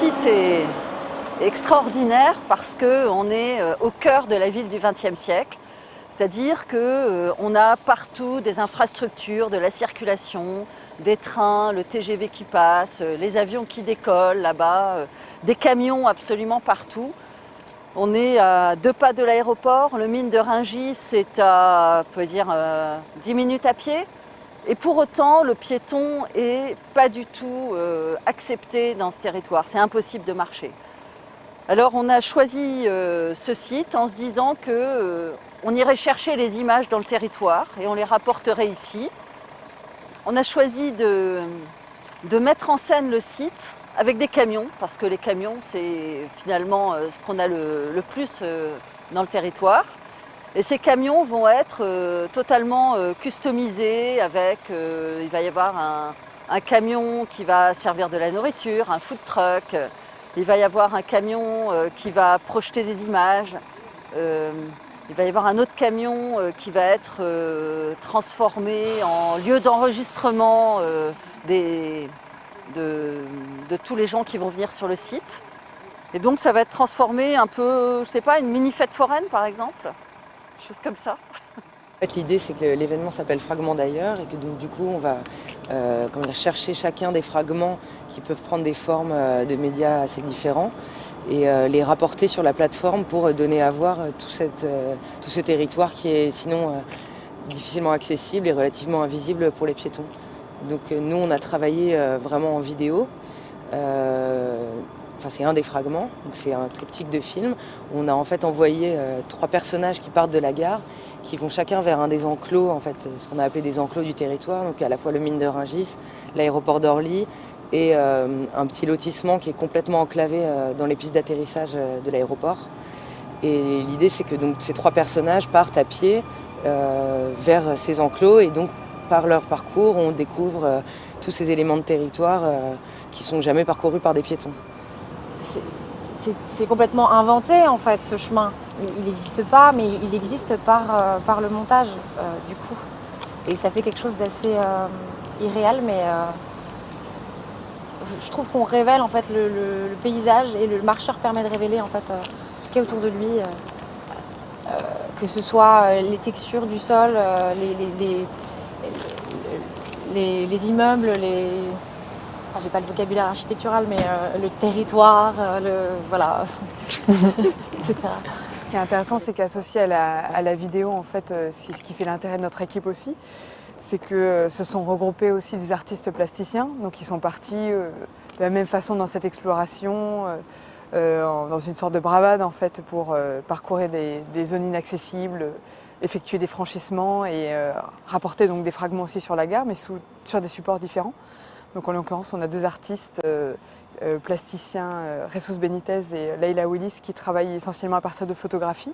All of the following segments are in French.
site est extraordinaire parce qu'on est au cœur de la ville du XXe siècle. C'est-à-dire qu'on a partout des infrastructures, de la circulation, des trains, le TGV qui passe, les avions qui décollent là-bas, des camions absolument partout. On est à 2 pas de l'aéroport, le mine de Rungis c'est à, on peut dire, 10 minutes à pied. Et pour autant, le piéton n'est pas du tout accepté dans ce territoire, c'est impossible de marcher. Alors on a choisi ce site en se disant qu'on irait chercher les images dans le territoire et on les rapporterait ici. On a choisi de mettre en scène le site avec des camions, parce que les camions c'est finalement ce qu'on a le plus dans le territoire. Et ces camions vont être totalement customisés avec, il va y avoir un camion qui va servir de la nourriture, un food truck, il va y avoir un camion qui va projeter des images, il va y avoir un autre camion qui va être transformé en lieu d'enregistrement de tous les gens qui vont venir sur le site. Et donc ça va être transformé un peu, je sais pas, une mini fête foraine par exemple. Choses comme ça. En fait, l'idée, c'est que l'événement s'appelle Fragments d'ailleurs et que donc, du coup, on va chercher chacun des fragments qui peuvent prendre des formes de médias assez différents et les rapporter sur la plateforme pour donner à voir tout ce territoire qui est sinon difficilement accessible et relativement invisible pour les piétons. Donc nous, on a travaillé vraiment en vidéo. C'est un des fragments, c'est un triptyque de film. On a en fait envoyé 3 personnages qui partent de la gare, qui vont chacun vers un des enclos, en fait, ce qu'on a appelé des enclos du territoire, donc à la fois le mine de Rungis, l'aéroport d'Orly et un petit lotissement qui est complètement enclavé dans les pistes d'atterrissage de l'aéroport. Et l'idée, c'est que donc, ces 3 personnages partent à pied vers ces enclos et donc par leur parcours, on découvre tous ces éléments de territoire qui ne sont jamais parcourus par des piétons. C'est complètement inventé en fait ce chemin. Il n'existe pas, mais il existe par le montage du coup. Et ça fait quelque chose d'assez irréel, mais je trouve qu'on révèle en fait le paysage et le marcheur permet de révéler en fait tout ce qu'il y a autour de lui, que ce soit les textures du sol, les immeubles, j'ai pas le vocabulaire architectural, mais le territoire, voilà, etc. Ce qui est intéressant, c'est qu'associé à la vidéo, en fait, c'est ce qui fait l'intérêt de notre équipe aussi, c'est que se sont regroupés aussi des artistes plasticiens, donc ils sont partis de la même façon dans cette exploration, dans une sorte de bravade en fait, pour parcourir des zones inaccessibles, effectuer des franchissements et rapporter donc des fragments aussi sur la gare, mais sur des supports différents. Donc en l'occurrence, on a 2 artistes plasticiens, Jesus Benitez et Leila Willis, qui travaillent essentiellement à partir de photographies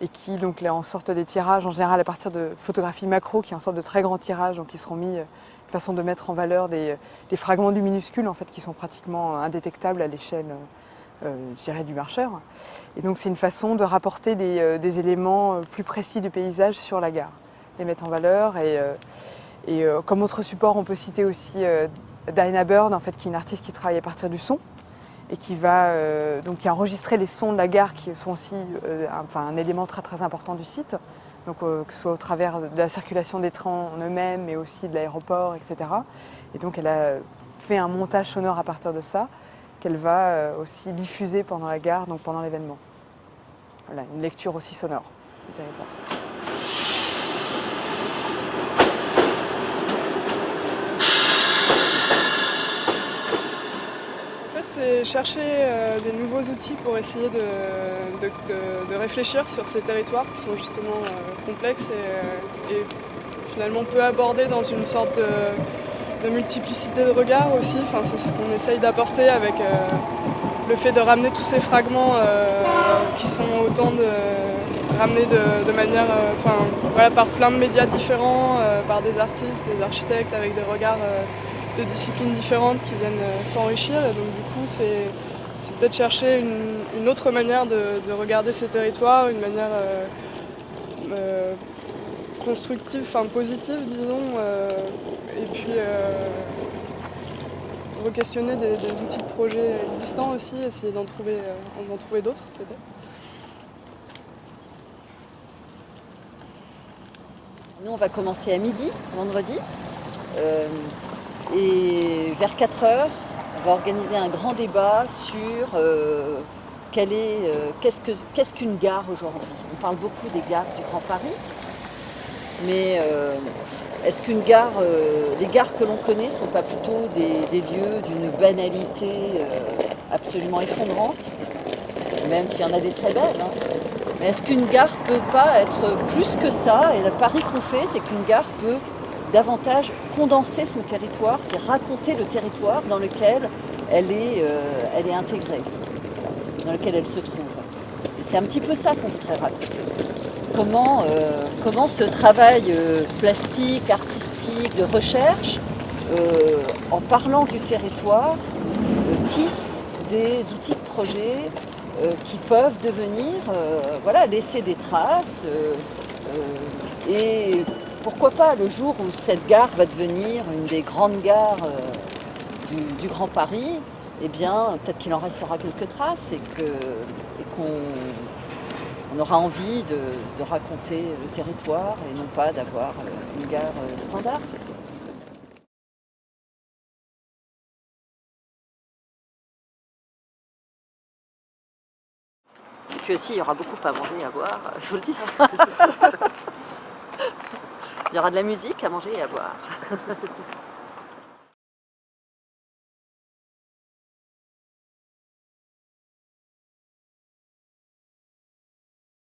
et qui donc là en sortent des tirages en général à partir de photographies macro, qui en sortent de très grands tirages, donc ils seront mis une façon de mettre en valeur des fragments du minuscule en fait, qui sont pratiquement indétectables à l'échelle je dirais, du marcheur. Et donc c'est une façon de rapporter des éléments plus précis du paysage sur la gare, les mettre en valeur. Et comme autre support, on peut citer aussi Dinah Bird, en fait, qui est une artiste qui travaille à partir du son et qui a enregistré les sons de la gare, qui sont aussi un élément très très important du site. Donc que ce soit au travers de la circulation des trains en eux-mêmes, mais aussi de l'aéroport, etc. Et donc elle a fait un montage sonore à partir de ça, qu'elle va aussi diffuser pendant la gare, donc pendant l'événement. Voilà, une lecture aussi sonore du territoire. C'est chercher des nouveaux outils pour essayer de réfléchir sur ces territoires qui sont justement complexes et finalement peu abordés dans une sorte de multiplicité de regards aussi. Enfin, c'est ce qu'on essaye d'apporter avec le fait de ramener tous ces fragments qui sont autant ramenés de manière, par plein de médias différents, par des artistes, des architectes avec des regards de disciplines différentes qui viennent s'enrichir. Et donc du coup, c'est peut-être chercher une autre manière de regarder ces territoires, une manière constructive, positive, disons. Et puis re-questionner des outils de projet existants aussi, essayer d'en trouver d'autres peut-être. Nous, on va commencer à midi, vendredi. Et vers 4 heures, on va organiser un grand débat sur qu'est-ce qu'une gare aujourd'hui. On parle beaucoup des gares du Grand Paris, mais est-ce qu'une gare, les gares que l'on connaît ne sont pas plutôt des lieux d'une banalité absolument effondrante, même s'il y en a des très belles, hein. Mais est-ce qu'une gare ne peut pas être plus que ça? Et le pari qu'on fait, c'est qu'une gare peut davantage condenser son territoire, c'est raconter le territoire dans lequel elle est intégrée, dans lequel elle se trouve. Et c'est un petit peu ça qu'on voudrait raconter. Comment ce travail plastique, artistique, de recherche, en parlant du territoire, tisse des outils de projet qui peuvent devenir, laisser des traces. Et pourquoi pas, le jour où cette gare va devenir une des grandes gares du Grand Paris, eh bien, peut-être qu'il en restera quelques traces et qu'on aura envie de raconter le territoire et non pas d'avoir une gare standard. Et puis aussi, il y aura beaucoup à manger et à boire, il faut le dire. Il y aura de la musique à manger et à boire.